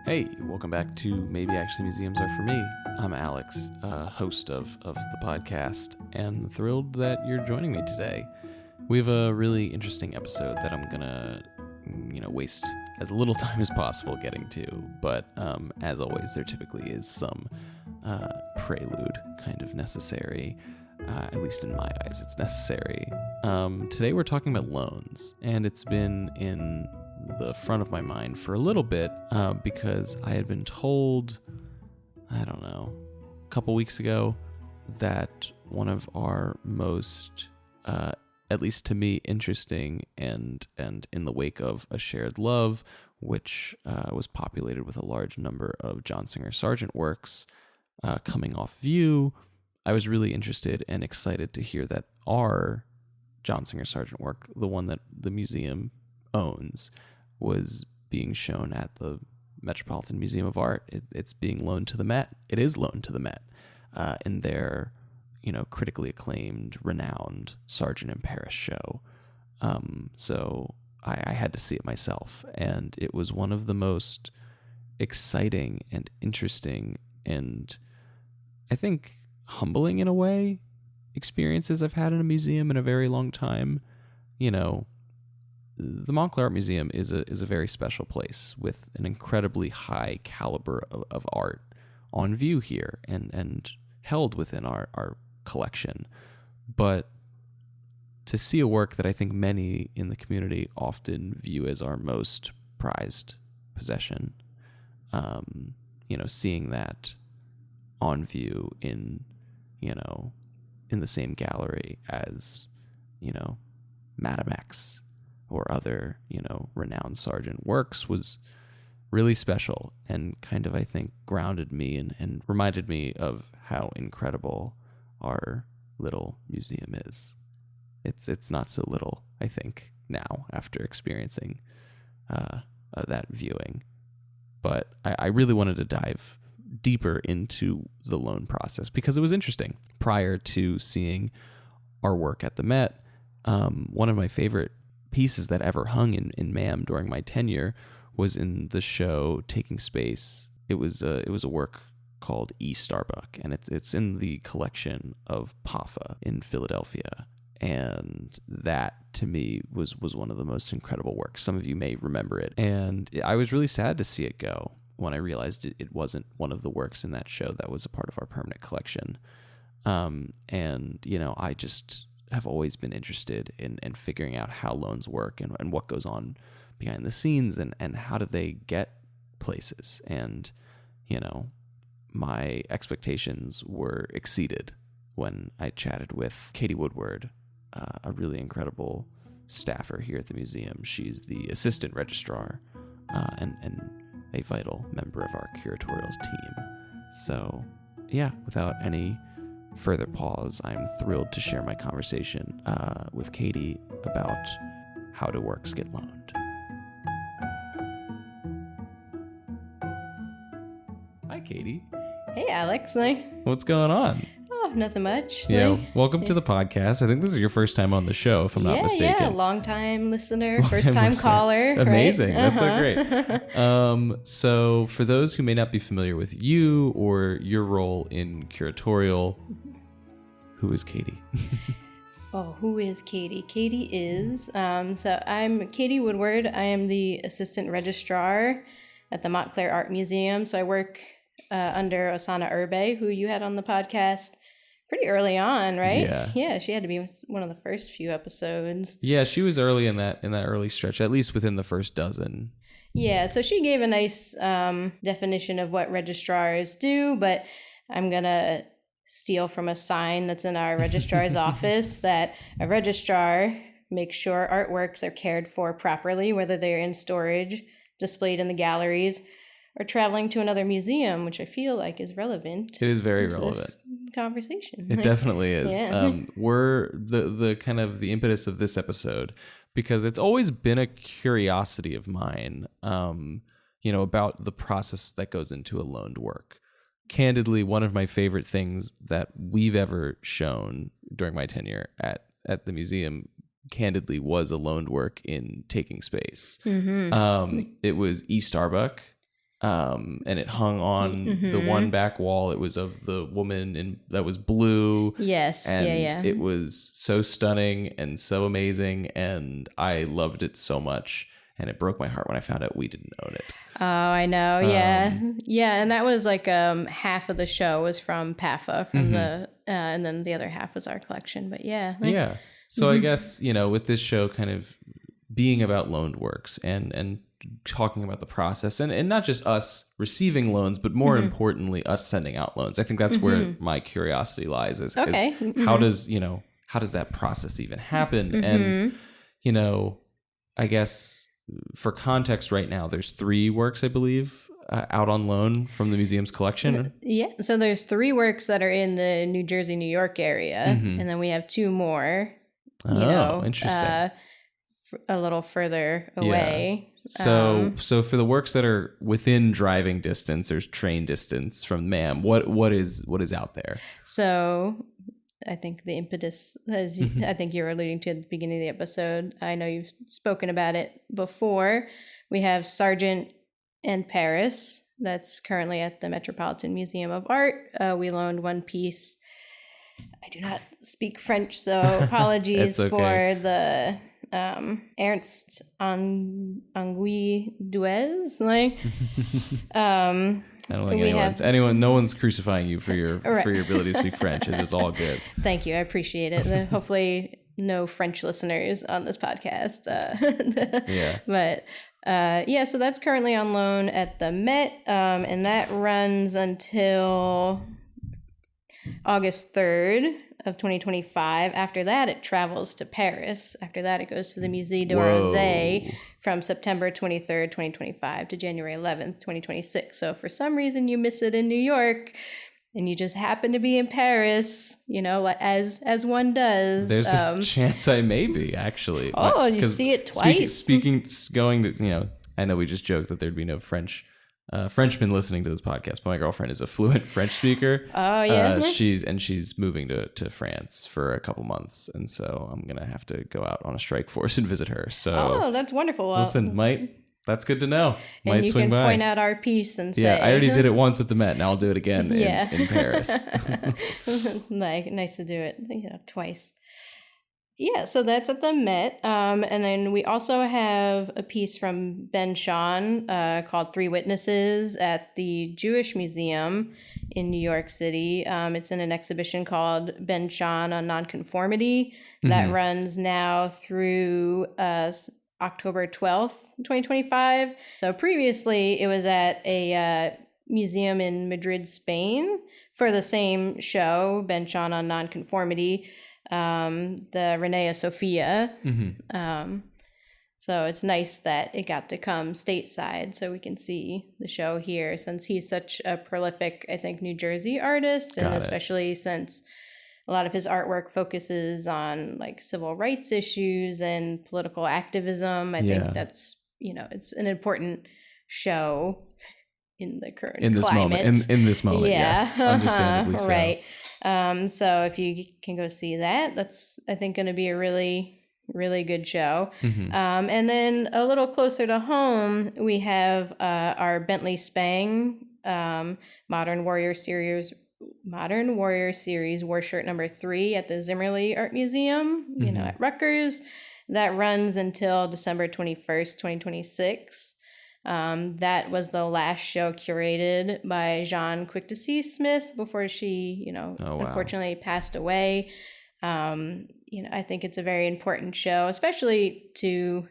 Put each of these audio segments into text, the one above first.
Hey, welcome back to Maybe Actually Museums Are For Me. I'm Alex, host of the podcast, and thrilled that you're joining me today. We have a really interesting episode that I'm gonna, waste as little time as possible getting to, but as always, there typically is some prelude kind of necessary. At least in my eyes, it's necessary. Today we're talking about loans, and it's been in the front of my mind for a little bit because I had been told, a couple weeks ago, that one of our most, at least to me, interesting and in the wake of a shared love, which was populated with a large number of John Singer Sargent works coming off view, I was really interested and excited to hear that our John Singer Sargent work, the one that the museum owns, was being shown at the Metropolitan Museum of Art. It's being loaned to the Met. It is loaned to the Met in their, critically acclaimed, renowned Sargent in Paris show. So I had to see it myself, and it was one of the most exciting and interesting and I think humbling in a way experiences I've had in a museum in a very long time. The Montclair Art Museum is a very special place with an incredibly high caliber of art on view here and held within our collection. But to see a work that I think many in the community often view as our most prized possession, seeing that on view in the same gallery as, Madame X or other, renowned Sargent works was really special and kind of, I think, grounded me and reminded me of how incredible our little museum is. It's not so little, I think, now after experiencing that viewing. But I really wanted to dive deeper into the loan process because it was interesting. Prior to seeing our work at the Met, one of my favorite pieces that ever hung in MAM during my tenure was in the show Taking Space. It was a work called E. Starbuck, and it's in the collection of PAFA in Philadelphia. And that, to me, was one of the most incredible works. Some of you may remember it. And I was really sad to see it go when I realized it wasn't one of the works in that show that was a part of our permanent collection. I just have always been interested in figuring out how loans work and what goes on behind the scenes and how do they get places. And, my expectations were exceeded when I chatted with Katherine Woodward, a really incredible staffer here at the museum. She's the assistant registrar and a vital member of our curatorials team. So, yeah, without any further pause, I'm thrilled to share my conversation with Katie about how do works get loaned. Hi, Katie. Hey, Alex. What's going on? Oh, nothing much. Yeah, welcome to the podcast. I think this is your first time on the show, if I'm not mistaken. Yeah, long-time listener, first-time caller. Amazing. Right? That's so great. So for those who may not be familiar with you or your role in curatorial, who is Katie? Who is Katie? Katie is, so I'm Katherine Woodward. I am the assistant registrar at the Montclair Art Museum. So I work under Osana Urbe, who you had on the podcast pretty early on, right? Yeah, she had to be one of the first few episodes. Yeah, she was early in that early stretch, at least within the first dozen. Yeah, so she gave a nice definition of what registrars do, but I'm going to steal from a sign that's in our registrar's office that a registrar makes sure artworks are cared for properly, whether they're in storage, displayed in the galleries, or traveling to another museum, which I feel like is relevant. It is very relevant. This conversation. It definitely is. Yeah. We're the kind of the impetus of this episode, because it's always been a curiosity of mine, about the process that goes into a loaned work. Candidly, one of my favorite things that we've ever shown during my tenure at the museum, candidly, was a loaned work in Taking Space. Mm-hmm. It was E. Starbuck. and it hung on the one back wall. It was of the woman that was blue. Yes, and it was so stunning and so amazing, and I loved it so much. And it broke my heart when I found out we didn't own it. Oh, I know. Yeah. And that was like half of the show was from PAFA from the and then the other half was our collection. But yeah. So I guess, with this show kind of being about loaned works and talking about the process and not just us receiving loans, but more importantly, us sending out loans. I think that's where my curiosity lies is how does that process even happen? And, I guess for context right now, there's 3 works, I believe, out on loan from the museum's collection. Yeah. So there's 3 works that are in the New Jersey, New York area. And then we have 2 more, interesting. A little further away. Yeah. So for the works that are within driving distance or train distance from MAM, what is out there? So I think the impetus, as I think you were alluding to at the beginning of the episode, I know you've spoken about it before. We have Sargent and Paris. That's currently at the Metropolitan Museum of Art. We loaned one piece. I do not speak French, so apologies for the Ernst Anguille Duez. I don't think no one's crucifying you for your ability to speak French. It is all good. Thank you. I appreciate it. Hopefully no French listeners on this podcast. But so that's currently on loan at the Met, and that runs until August 3rd of 2025. After that, it travels to Paris. After that, it goes to the Musée d'Orsay from September 23rd, 2025 to January 11th, 2026. So if for some reason you miss it in New York and you just happen to be in Paris, as one does. There's a chance I may be, actually. Oh, you see it twice? Going to, I know we just joked that there'd be no Frenchmen listening to this podcast, but my girlfriend is a fluent French speaker. Oh, yeah. She's moving to France for a couple months, and so I'm gonna have to go out on a strike force and visit her. So that's wonderful. Listen, that's good to know. And you can point out our piece and say, yeah, I already did it once at the Met, and I'll do it again in Paris. Nice to do it, twice. Yeah, so that's at the Met. And then we also have a piece from Ben Shahn called 3 Witnesses at the Jewish Museum in New York City. It's in an exhibition called Ben Shahn on Nonconformity that runs now through October 12th, 2025. So previously it was at a museum in Madrid, Spain for the same show, Ben Shahn on Nonconformity. The Renea Sophia. So it's nice that it got to come stateside so we can see the show here since he's such a prolific, I think, New Jersey artist. And especially since a lot of his artwork focuses on civil rights issues and political activism. I think that's, it's an important show in the current climate. In this moment, yes. Understandably so. Right. So if you can go see that, that's, I think, going to be a really, really good show. And then a little closer to home, we have our Bentley Spang Modern Warrior Series War Shirt number 3 at the Zimmerli Art Museum, at Rutgers. That runs until December 21st, 2026. That was the last show curated by Jean Quick-to-See Smith before she, unfortunately passed away. I think it's a very important show, especially to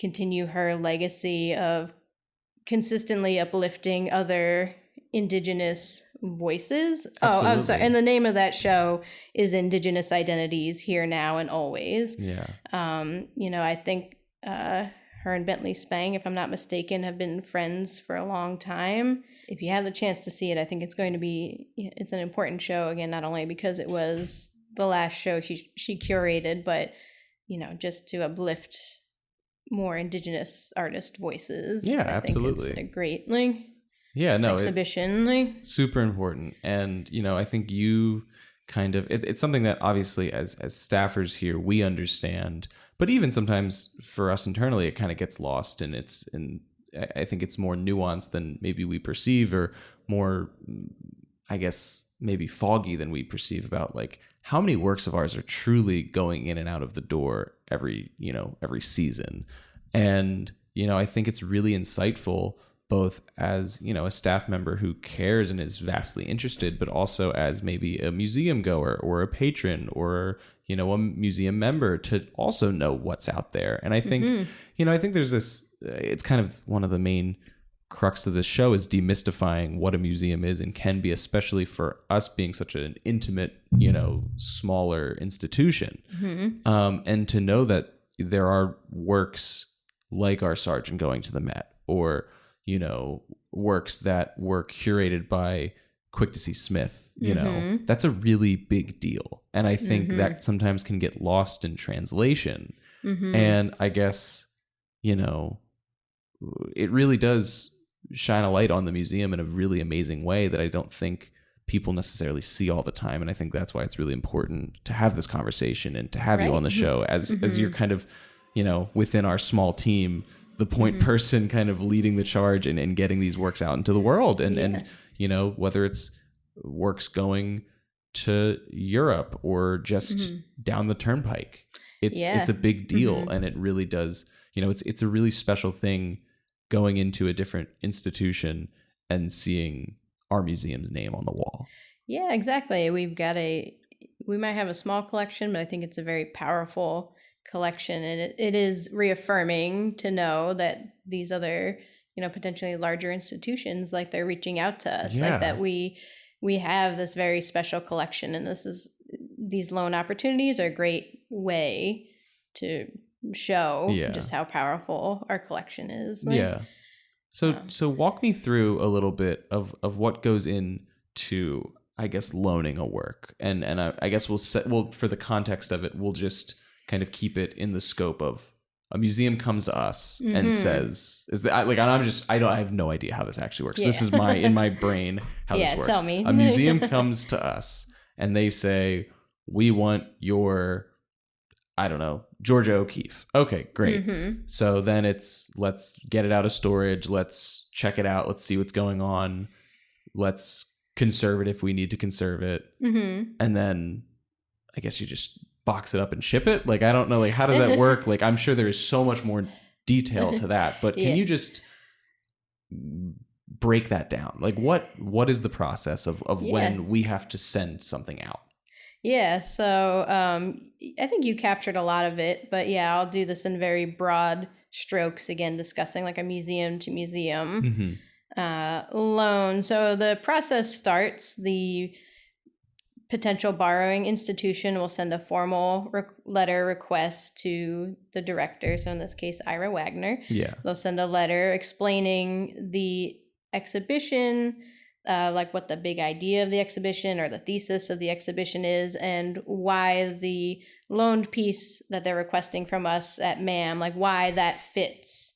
continue her legacy of consistently uplifting other Indigenous voices. Absolutely. Oh, I'm sorry. And the name of that show is Indigenous Identities Here, Now, and Always. Yeah. I think her and Bentley Spang, if I'm not mistaken, have been friends for a long time. If you have the chance to see it, I think it's an important show, again, not only because it was the last show she curated, but, just to uplift more Indigenous artist voices. Yeah, I absolutely. think it's a great exhibition. Super important. And, I think you kind of, it's something that obviously as staffers here, we understand. But even sometimes for us internally, it kind of gets lost in I think it's more nuanced than maybe we perceive, or more, I guess, maybe foggy than we perceive about like how many works of ours are truly going in and out of the door every season. And, I think it's really insightful, both as, a staff member who cares and is vastly interested, but also as maybe a museum goer or a patron or, a museum member, to also know what's out there. And I think, I think there's this, it's kind of one of the main crux of this show is demystifying what a museum is and can be, especially for us being such an intimate, smaller institution. And to know that there are works like our Sergeant going to the Met, or, works that were curated by Quick to See Smith, that's a really big deal. And I think that sometimes can get lost in translation. And I guess, it really does shine a light on the museum in a really amazing way that I don't think people necessarily see all the time. And I think that's why it's really important to have this conversation and to have you on the show as you're kind of, within our small team, the point person kind of leading the charge and getting these works out into the world. And whether it's works going to Europe or just down the turnpike, it's a big deal. And it really does, it's a really special thing going into a different institution and seeing our museum's name on the wall. Yeah, exactly. We might have a small collection, but I think it's a very powerful collection, and it is reaffirming to know that these other, potentially larger institutions, like, they're reaching out to us, like that we have this very special collection, and these loan opportunities are a great way to show just how powerful our collection is. So walk me through a little bit of what goes into, I guess, loaning a work, and I guess we'll for the context of it, we'll just kind of keep it in the scope of a museum comes to us and says, I have no idea how this actually works. This is in my brain how this works. Tell me. A museum comes to us and they say, we want your, I don't know, Georgia O'Keeffe. Okay, great. So then let's get it out of storage. Let's check it out. Let's see what's going on. Let's conserve it if we need to conserve it. And then I guess you just box it up and ship it. Like, I don't know, like, how does that work? Like, I'm sure there is so much more detail to that, but can you just break that down? Like, what is the process of when we have to send something out? Yeah, so I think you captured a lot of it, but I'll do this in very broad strokes, again, discussing like a museum to museum loan. So the process starts, the potential borrowing institution will send a formal letter request to the director, so in this case, Ira Wagner. They'll send a letter explaining the exhibition, like what the big idea of the exhibition or the thesis of the exhibition is, and why the loaned piece that they're requesting from us at MAM, like why that fits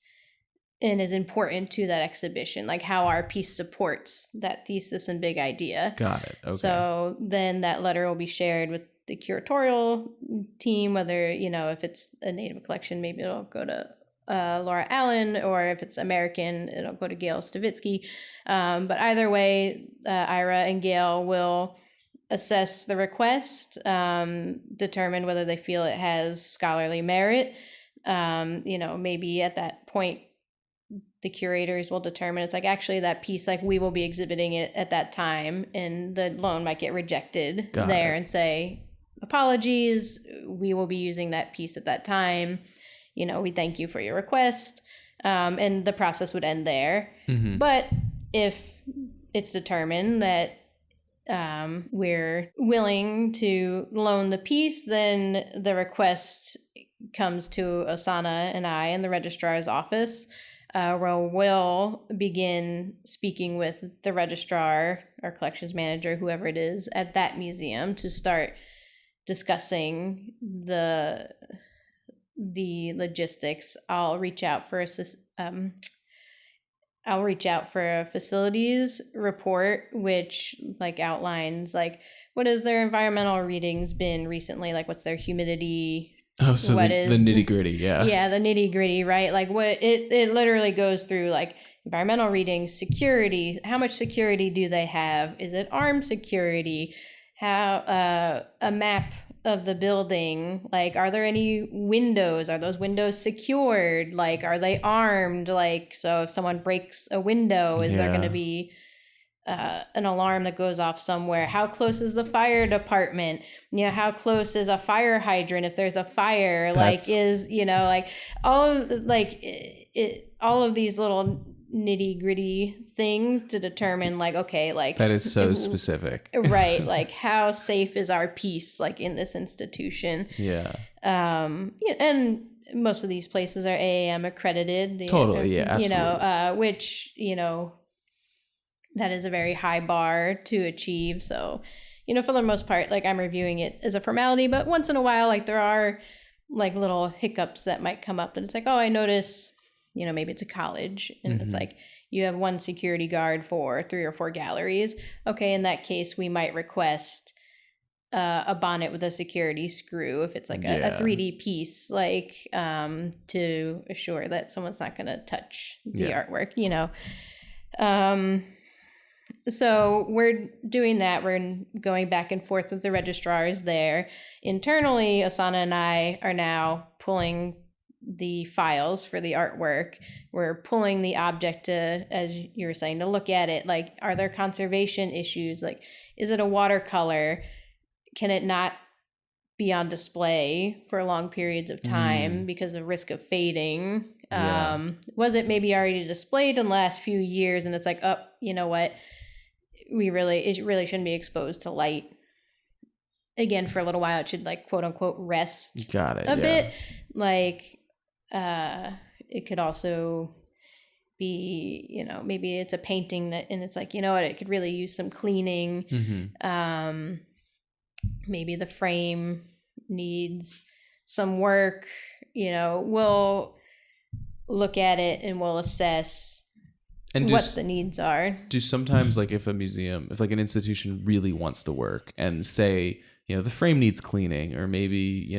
and is important to that exhibition, like how our piece supports that thesis and big idea. Got it. Okay. So then that letter will be shared with the curatorial team, whether, if it's a Native collection, maybe it'll go to Laura Allen, or if it's American, it'll go to Gail Stavitsky. But either way, Ira and Gail will assess the request, determine whether they feel it has scholarly merit. Maybe at that point, the curators will determine it's like, actually that piece, like, we will be exhibiting it at that time, and the loan might get rejected and say, apologies, we will be using that piece at that time. We thank you for your request. And the process would end there. But if it's determined that we're willing to loan the piece, then the request comes to Osana and I in the registrar's office, where we'll begin speaking with the registrar or collections manager, whoever it is at that museum, to start discussing the logistics. I'll reach out for a facilities report, which like outlines like what has their environmental readings been recently, like what's their humidity Oh, so what the is nitty gritty, yeah. Yeah, the nitty gritty, right? Like what it literally goes through like environmental readings, security, how much security do they have? Is it armed security? How a map of the building, like are there any windows? Are those windows secured? Like are they armed? Like so if someone breaks a window, is there going to be an alarm that goes off somewhere? How close is the fire department? How close is a fire hydrant if there's a fire? Like is like all of all of these little nitty gritty things to determine like, okay, like that is so specific, right? Like how safe is our piece like in this institution? And most of these places are AAM accredited. Totally, yeah, absolutely. Which that is a very high bar to achieve. So, for the most part, like I'm reviewing it as a formality, but once in a while, like there are like little hiccups that might come up and it's like, oh, I notice, maybe it's a college and it's like you have one security guard for 3 or 4 galleries. Okay. In that case, we might request a bonnet with a security screw if it's like a 3D piece, like to assure that someone's not going to touch the artwork, So we're doing that. We're going back and forth with the registrars there. Internally, Asana and I are now pulling the files for the artwork. We're pulling the object to, as you were saying, to look at it. Like, are there conservation issues? Like, is it a watercolor? Can it not be on display for long periods of time because of risk of fading? Was it maybe already displayed in the last few years and it's like, oh, you know what? It really shouldn't be exposed to light again for a little while. It should like quote unquote rest a bit. Like it could also be, maybe it's a painting that, and it's like, it could really use some cleaning. Maybe the frame needs some work. We'll look at it and we'll assess and what the needs are. Do sometimes, like if like an institution really wants to work and say, the frame needs cleaning, or maybe,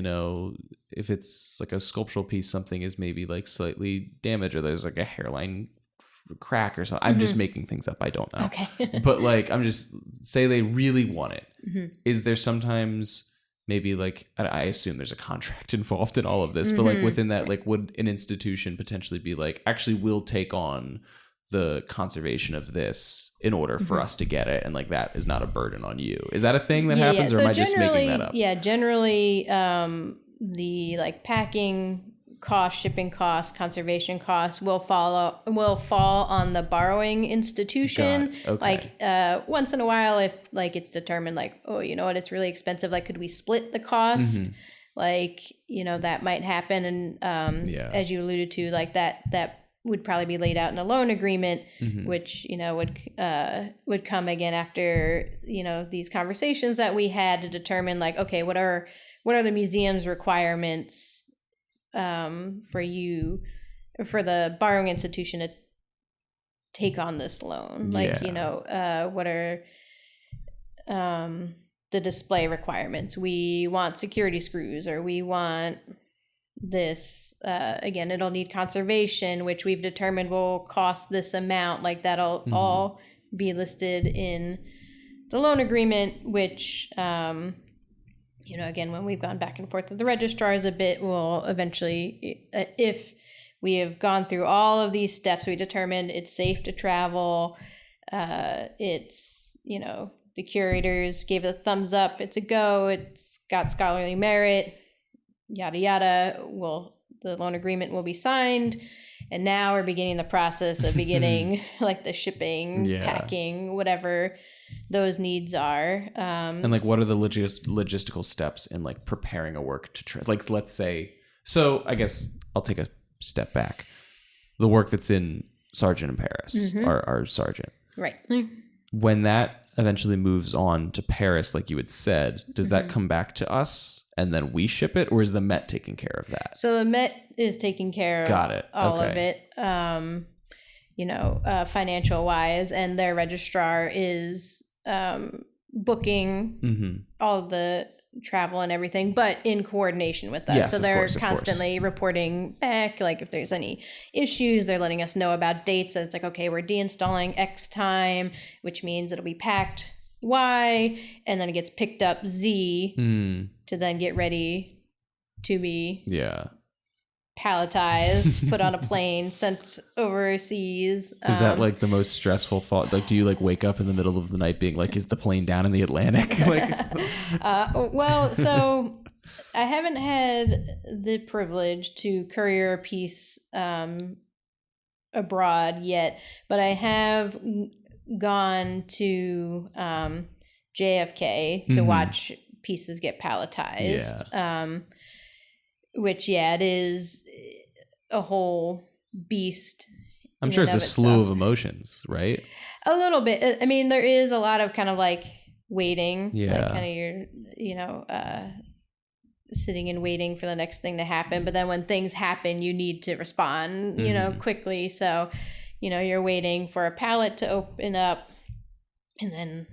if it's like a sculptural piece, something is maybe like slightly damaged or there's like a hairline crack or something. I'm just making things up. I don't know. Okay. But like, I'm just say they really want it. Is there sometimes maybe like, I assume there's a contract involved in all of this, but like within that, like would an institution potentially be like, actually we'll take on the conservation of this in order for us to get it, and like that is not a burden on you? Is that a thing that happens, or am I just making that up? Yeah, generally the like packing cost, shipping costs, conservation costs will fall on the borrowing institution. Okay. Like once in a while, if like it's determined like, oh, you know what, it's really expensive, like could we split the cost? Like, that might happen. And as you alluded to, like that would probably be laid out in a loan agreement, which, would come again after, these conversations that we had to determine like, okay, what are the museum's requirements for the borrowing institution to take on this loan? Like, what are the display requirements? We want security screws, or we want this, again, it'll need conservation, which we've determined will cost this amount. Like that'll all be listed in the loan agreement, which, again, when we've gone back and forth with the registrars a bit, we'll eventually, if we have gone through all of these steps, we determined it's safe to travel. It's, the curators gave it a thumbs up. It's a go. It's got scholarly merit. Yada yada. The loan agreement will be signed, and now we're beginning the process of beginning like the shipping, packing, whatever those needs are. And like, what are the logistical steps in like preparing a work to like, let's say, so I guess I'll take a step back. The work that's in Sargent in Paris, our Sargent, right? When that eventually moves on to Paris, like you had said, does that come back to us and then we ship it, or is the Met taking care of that? So the Met is taking care of all of it, financial wise, and their registrar is booking all of the travel and everything, but in coordination with us. Yes, so of they're course, of constantly reporting back, like if there's any issues, they're letting us know about dates. So it's like, okay, we're deinstalling X time, which means it'll be packed Y, and then it gets picked up Z to then get ready to be palletized, put on a plane, sent overseas. Is that like the most stressful thought? Like, do you like wake up in the middle of the night being like, is the plane down in the Atlantic? Well, so I haven't had the privilege to courier a piece abroad yet, but I have gone to JFK to watch pieces get palletized. Which, it is a whole beast. I'm sure it's a slew of emotions, right? A little bit. I mean, there is a lot of kind of like waiting. Yeah. Like kind of sitting and waiting for the next thing to happen. But then when things happen, you need to respond, quickly. So, you're waiting for a pallet to open up, and then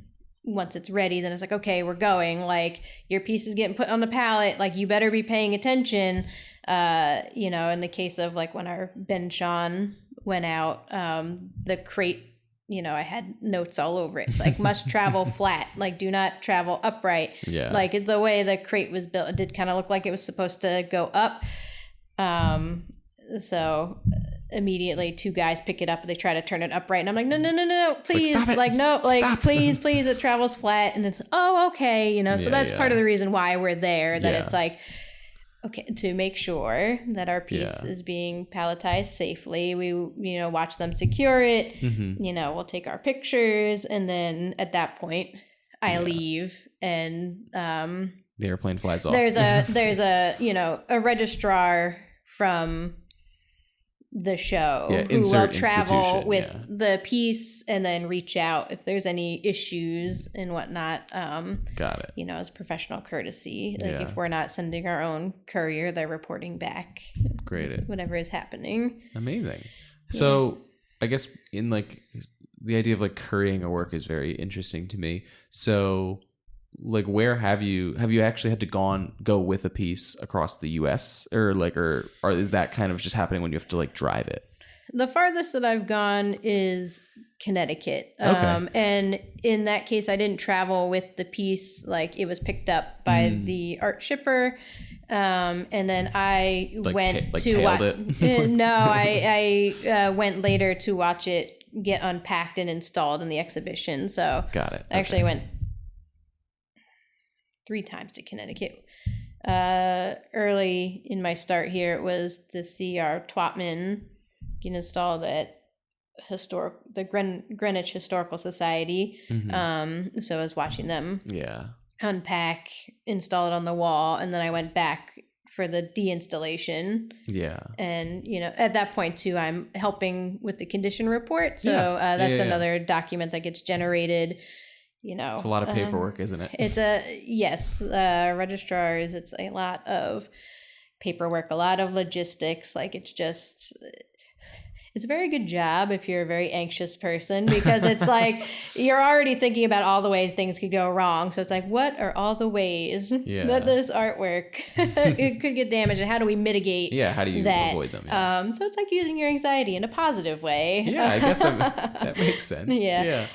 once it's ready, then it's like, okay, we're going. Like, your piece is getting put on the pallet. Like, you better be paying attention. In the case of like when our Ben Sean went out, the crate, I had notes all over it. It's like, must travel flat. Like, do not travel upright. Yeah. Like, the way the crate was built, it did kind of look like it was supposed to go up. So immediately 2 guys pick it up and they try to turn it upright, and I'm like, no, please, please, it travels flat. And it's, oh, okay, so that's part of the reason why we're there, that it's like, okay, to make sure that our piece is being palletized safely, we watch them secure it, we'll take our pictures, and then at that point I leave, and the airplane flies off. There's a registrar from the show who will travel with the piece and then reach out if there's any issues and whatnot. Got it. As professional courtesy. Like, if we're not sending our own courier, they're reporting back. Great. Whatever is happening. Amazing. So I guess in like the idea of like currying a work is very interesting to me. So like, where have you actually had to go with a piece across the US, or is that kind of just happening when you have to like drive it? The farthest that I've gone is Connecticut. Okay. And in that case, I didn't travel with the piece. Like, it was picked up by the art shipper. And then I went to watch it. No, I went later to watch it get unpacked and installed in the exhibition. So got it. I actually went 3 times to Connecticut. Early in my start here, it was to see our Twatman get installed at the Greenwich Historical Society. So I was watching them unpack, install it on the wall, and then I went back for the deinstallation. Yeah. And, at that point too, I'm helping with the condition report. So that's another document that gets generated. It's a lot of paperwork, isn't it? It's registrars, it's a lot of paperwork, a lot of logistics. Like, it's a very good job if you're a very anxious person, because it's like you're already thinking about all the ways things could go wrong. So it's like, what are all the ways that this artwork it could get damaged, and how do we mitigate? Yeah, how do you avoid them? Yeah. So it's like using your anxiety in a positive way. Yeah, I guess that makes sense. Yeah.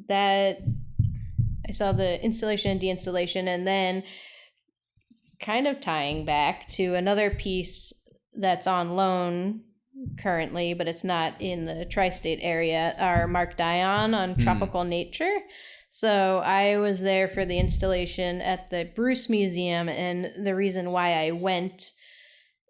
That I saw the installation and deinstallation, and then kind of tying back to another piece that's on loan currently, but it's not in the tri-state area, are Mark Dion on tropical nature. So I was there for the installation at the Bruce Museum, and the reason why I went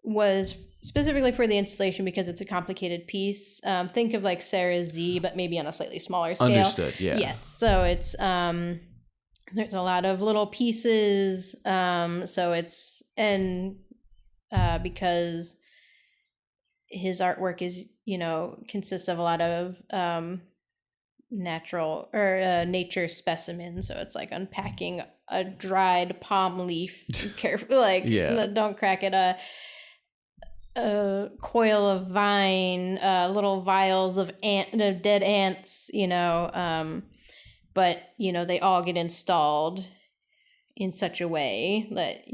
was specifically for the installation because it's a complicated piece. Think of like Sarah Z, but maybe on a slightly smaller scale. Understood, yeah. Yes, so it's there's a lot of little pieces, because his artwork is, consists of a lot of natural or nature specimens. So it's like unpacking a dried palm leaf carefully, don't crack it, a coil of vine, little vials of dead ants, but, they all get installed in such a way that,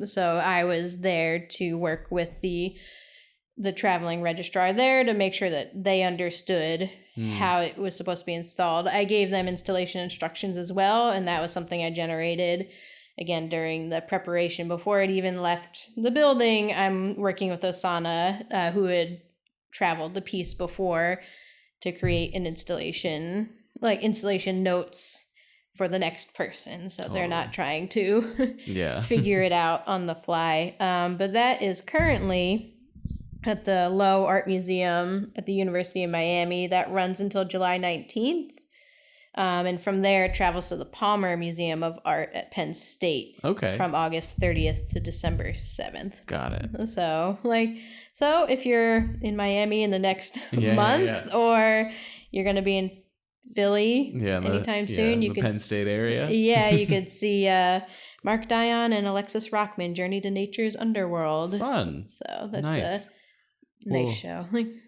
so I was there to work with the traveling registrar there to make sure that they understood how it was supposed to be installed. I gave them installation instructions as well, and that was something I generated, again, during the preparation before it even left the building. I'm working with Osana, who had traveled the piece before, to create an installation notes for the next person, so they're not trying to figure it out on the fly. But that is currently at the Lowe Art Museum at the University of Miami. That runs until July 19th. And from there, it travels to the Palmer Museum of Art at Penn State. Okay. From August 30th to December 7th. Got it. So if you're in Miami in the next month, or you're going to be in Philly anytime soon, you could Penn State area. Yeah, you could see Mark Dion and Alexis Rockman, Journey to Nature's Underworld. Fun. So that's a nice show.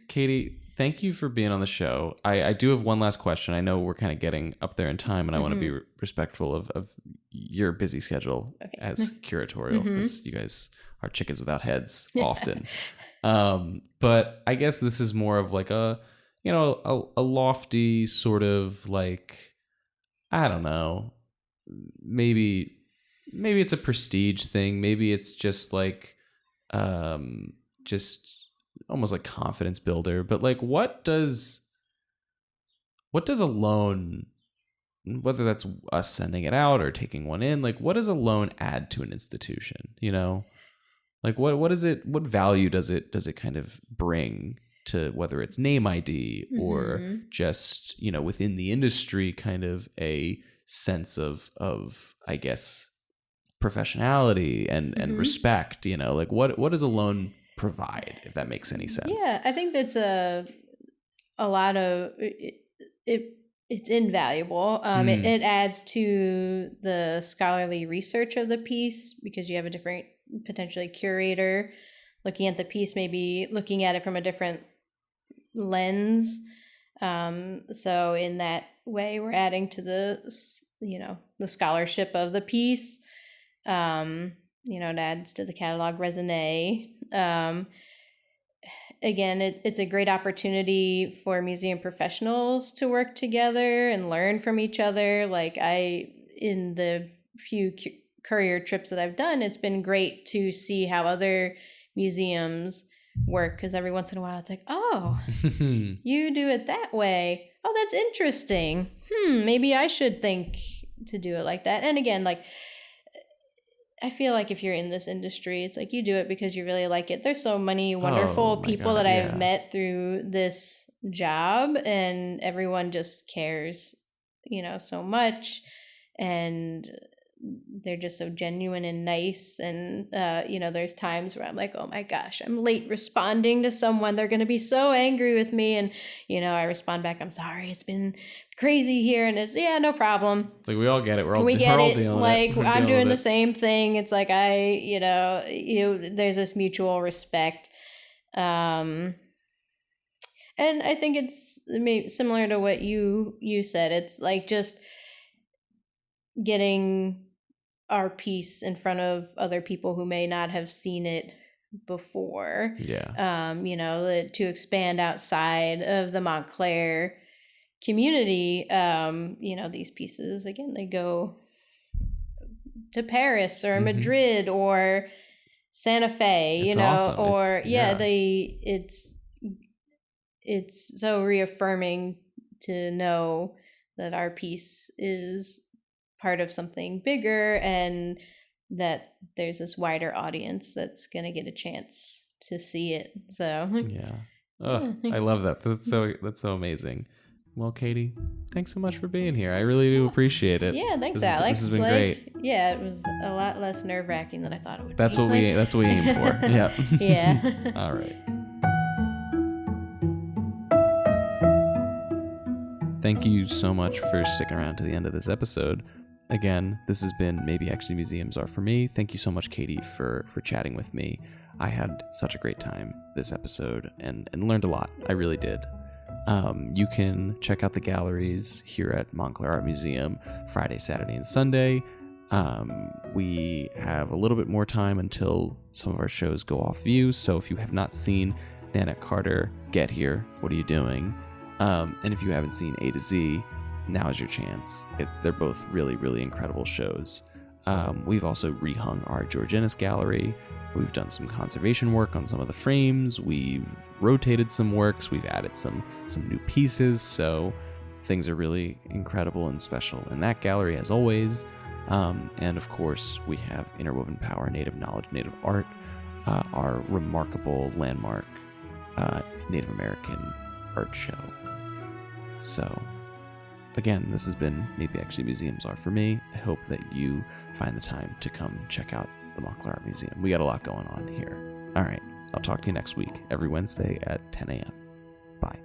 Katie, thank you for being on the show. I do have one last question. I know we're kind of getting up there in time, and I want to be respectful of your busy schedule as curatorial, because you guys are chickens without heads often. But I guess this is more of like a lofty sort of like, I don't know, maybe it's a prestige thing. Maybe it's just like, just almost like confidence builder. But like, what does a loan, whether that's us sending it out or taking one in, like what does a loan add to an institution? Like what value does it kind of bring to, whether it's name ID or just, within the industry, kind of a sense of I guess, professionalism and respect, like what does a loan provide, if that makes any sense? Yeah, I think that's a lot of it's invaluable. It adds to the scholarly research of the piece, because you have a different, potentially, curator looking at the piece, maybe looking at it from a different lens. So in that way, we're adding to the scholarship of the piece. It adds to the catalog raisonné. Again, it's a great opportunity for museum professionals to work together and learn from each other. Like in the few courier trips that I've done, it's been great to see how other museums work, because every once in a while it's like, oh, you do it that way. Oh, that's interesting. Maybe I should think to do it like that. And again, like, I feel like if you're in this industry, it's like you do it because you really like it. There's so many wonderful people that I've met through this job, and everyone just cares, so much, and they're just so genuine and nice. And there's times where I'm like, oh my gosh, I'm late responding to someone, they're going to be so angry with me, and I respond back, I'm sorry, it's been crazy here, and it's no problem. It's like we all get it. We get it. Like, I'm doing the same thing. It's like there's this mutual respect, and I think it's maybe similar to what you said. It's like just getting our piece in front of other people who may not have seen it before. Yeah. To expand outside of the Montclair community. These pieces, again, they go to Paris or Madrid or Santa Fe, awesome. or it's so reaffirming to know that our piece is part of something bigger, and that there's this wider audience that's going to get a chance to see it. So I love that. That's so amazing. Well, Katie, thanks so much for being here. I really do appreciate it. Yeah, thanks, Alex. This has been great. Yeah, it was a lot less nerve-wracking than I thought it would be. That's what we aim for. Yeah. Yeah. All right. Thank you so much for sticking around to the end of this episode. Again, this has been Maybe Actually Museums Are For Me. Thank you so much, Katie, for chatting with me. I had such a great time this episode and learned a lot. I really did. You can check out the galleries here at Montclair Art Museum Friday, Saturday, and Sunday. We have a little bit more time until some of our shows go off view. So if you have not seen Nanette Carter, get here. What are you doing? And if you haven't seen A to Z, now is your chance. They're both really, really incredible shows. We've also rehung our George Ennis gallery. We've done some conservation work on some of the frames. We've rotated some works. We've added some new pieces. So things are really incredible and special in that gallery, as always. And of course, we have Interwoven Power, Native Knowledge, Native Art, our remarkable landmark Native American art show. So again, this has been Maybe Actually Museums Are For Me. I hope that you find the time to come check out the Montclair Art Museum. We got a lot going on here. All right, I'll talk to you next week, every Wednesday at 10 a.m. Bye.